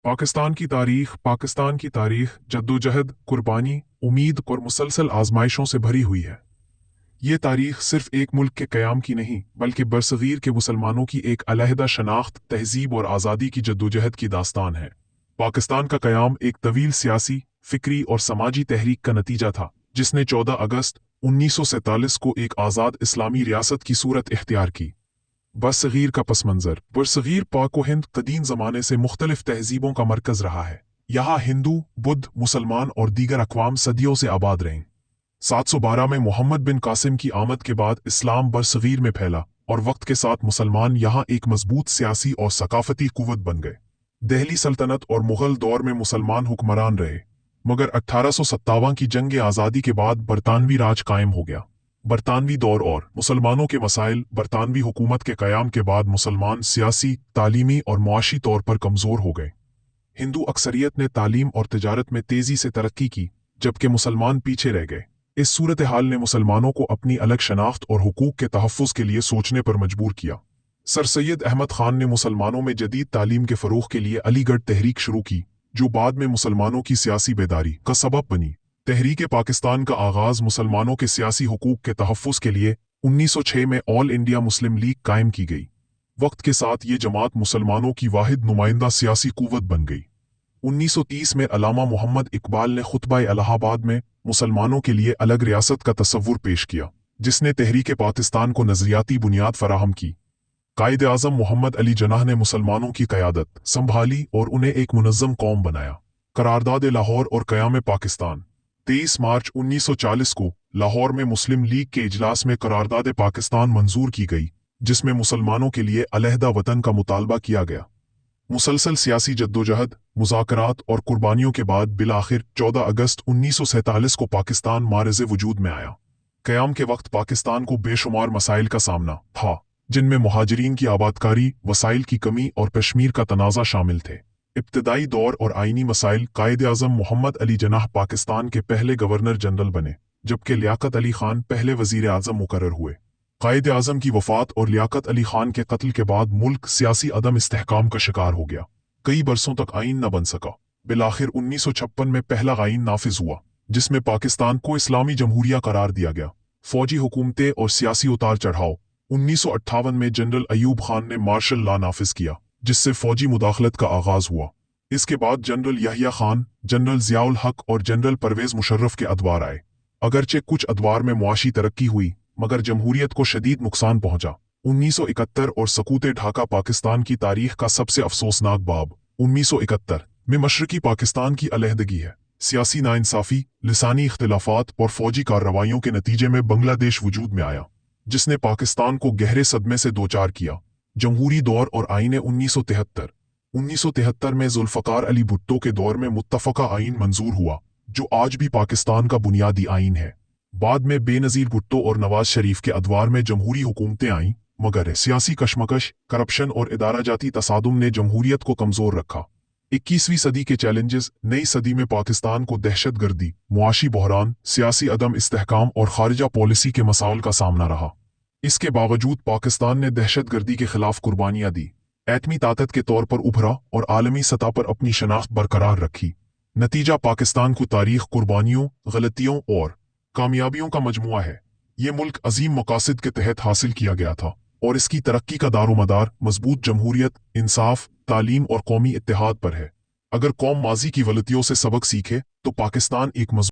पाकिस्तान की तारीख जद्दोजहद, कुर्बानी, उम्मीद और मुसलसल आजमाइशों से भरी हुई है। ये तारीख सिर्फ एक मुल्क के क़याम की नहीं, बल्कि बरसगीर के मुसलमानों की एक अलहदा शनाख्त, तहजीब और आज़ादी की जद्दोजहद की दास्तान है। पाकिस्तान का क़याम एक तवील सियासी, फ़िक्री और समाजी तहरीक का नतीजा था, जिसने 14 अगस्त 1947 को एक आज़ाद इस्लामी रियासत की सूरत इख्तियार की। बरसगीर का पस मंज़र। बरसगीर पाक व हिंद कदीम ज़माने से मुख्तलिफ तहजीबों का मरकज़ रहा है। यहाँ हिंदू, बुद्ध, मुसलमान और दीगर अक़वाम सदियों से आबाद रहे। 712 में मोहम्मद बिन कासिम की आमद के बाद इस्लाम बरसगीर में फैला और वक्त के साथ मुसलमान यहाँ एक मजबूत सियासी और सकाफती कुव्वत बन गए। दिल्ली सल्तनत और मुग़ल दौर में मुसलमान हुक्मरान रहे, मगर 1857 की जंग आज़ादी के बाद बरतानवी राज कायम हो गया। बरतानवी दौर और मुसलमानों के मसाइल। बरतानवी हुकूमत के क़याम के बाद मुसलमान सियासी, तालीमी और मुआशी तौर पर कमज़ोर हो गए। हिंदू अक्सरियत ने तालीम और तिजारत में तेज़ी से तरक्की की, जबकि मुसलमान पीछे रह गए। इस सूरत हाल ने मुसलमानों को अपनी अलग शनाख्त और हुकूक के तहफ़्फ़ुज़ के लिए सोचने पर मजबूर किया। सर सैयद अहमद ख़ान ने मुसलमानों में जदीद तालीम के फ़रोग़ के लिए अलीगढ़ तहरीक शुरू की, जो बाद में मुसलमानों की सियासी बेदारी का सबब बनी। तहरीक पाकिस्तान का आगाज़ मुसलमानों के सियासी हुकूक के तहफ़्फ़ुज़ के लिए 1906 में ऑल इंडिया मुस्लिम लीग कायम की गई। वक्त के साथ ये जमात मुसलमानों की वाहिद नुमाइंदा सियासी कुव्वत बन गई। 1930 में अल्लामा मोहम्मद इकबाल ने खुतबा इलाहाबाद में मुसलमानों के लिए अलग रियासत का तसव्वुर पेश किया, जिसने तहरीक पाकिस्तान को नज़रियाती बुनियाद फराहम की। कायद आज़म मोहम्मद अली जनाह ने मुसलमानों की क़यादत संभाली और उन्हें एक मुनज़्ज़म कौम बनाया। करारदाद लाहौर और क़याम पाकिस्तान। 23 मार्च 1940 को लाहौर में मुस्लिम लीग के इजलास में करारदाद पाकिस्तान मंजूर की गई, जिसमें मुसलमानों के लिए अलहदा वतन का मुतालबा किया गया। मुसलसल सियासी जद्दोजहद, मुज़ाकरात और कुर्बानियों के बाद बिलाखिर 14 अगस्त 1947 को पाकिस्तान मारज़ वजूद में आया। क़याम के वक्त पाकिस्तान को बेशुमार मसाइल का सामना था, जिनमें मुहाजिरीन की आबादकारी, वसाइल की कमी और कश्मीर का तनाज़ा शामिल थे। इब्तदाई दौर और आइनी मसाइल। कायद आज़म मोहम्मद अली जनाह पाकिस्तान के पहले गवर्नर जनरल बने, जबकि लियाकत अली खान पहले वज़ीर आज़म मुकर्रर हुए। कायद आज़म की वफ़ात और लियाकत अली खान के कत्ल के बाद मुल्क सियासी अदम इस्तेहकाम का शिकार हो गया। कई बरसों तक आइन न बन सका। बिलाखिर 1956 में पहला आइन नाफिज हुआ, जिसमें पाकिस्तान को इस्लामी जमहूरिया करार दिया गया। फौजी हुकूमतें और सियासी उतार चढ़ाव। 1958 में जनरल अयूब खान ने मार्शल लॉ नाफिज किया, जिससे फौजी मुदाखलत का आगाज हुआ। इसके बाद जनरल यहिया खान, जनरल ज़ियाउल हक और जनरल परवेज़ मुशर्रफ के अदवार आए। अगरचे कुछ अदवार में मुआशी तरक्की हुई, मगर जमहूरियत को शदीद नुकसान पहुंचा। 1971 और सकूत ढाका पाकिस्तान की तारीख का सबसे अफसोसनाक बाब। 1971 में मशरकी पाकिस्तान की अलहदगी है। सियासी नाइंसाफ़ी, लिसानी इख्तिलाफात और फौजी कार्रवाइयों के नतीजे में बांग्लादेश वजूद में आया, जिसने पाकिस्तान को गहरे सदमे से दोचार किया। जमहूरी दौर और आईन 1973 में जुल्फ़कार अली भुट्टो के दौर में मुत्तफ़क़ा आइन मंजूर हुआ, जो आज भी पाकिस्तान का बुनियादी आइन है। बाद में बेनज़ीर भुट्टो और नवाज शरीफ के अदवार में जमहूरी हुकूमतें आईं, मगर सियासी कशमकश, करप्शन और इदाराजाती तसादुम ने जमहूरियत को कमज़ोर रखा। 21वीं सदी के चैलेंजेस। नई सदी में पाकिस्तान को दहशतगर्दी, मुआशी बहरान, सियासी अदम इस्तेहकाम और खारिजा पॉलिसी के मसाइल का सामना रहा। इसके बावजूद पाकिस्तान ने दहशतगर्दी के खिलाफ कुर्बानियां दी, एटमी ताकत के तौर पर उभरा और आलमी सतह पर अपनी शनाख्त बरकरार रखी। नतीजा पाकिस्तान को तारीख, कुर्बानियों, गलतियों और कामयाबियों का मजमुआ है। ये मुल्क अजीम मकासद के तहत हासिल किया गया था, और इसकी तरक्की का दारोमदार मजबूत जमहूरियत, इंसाफ, तालीम और कौमी इत्तेहाद पर है। अगर कौम माजी की गलतियों से सबक सीखे, तो पाकिस्तान एक मजबूत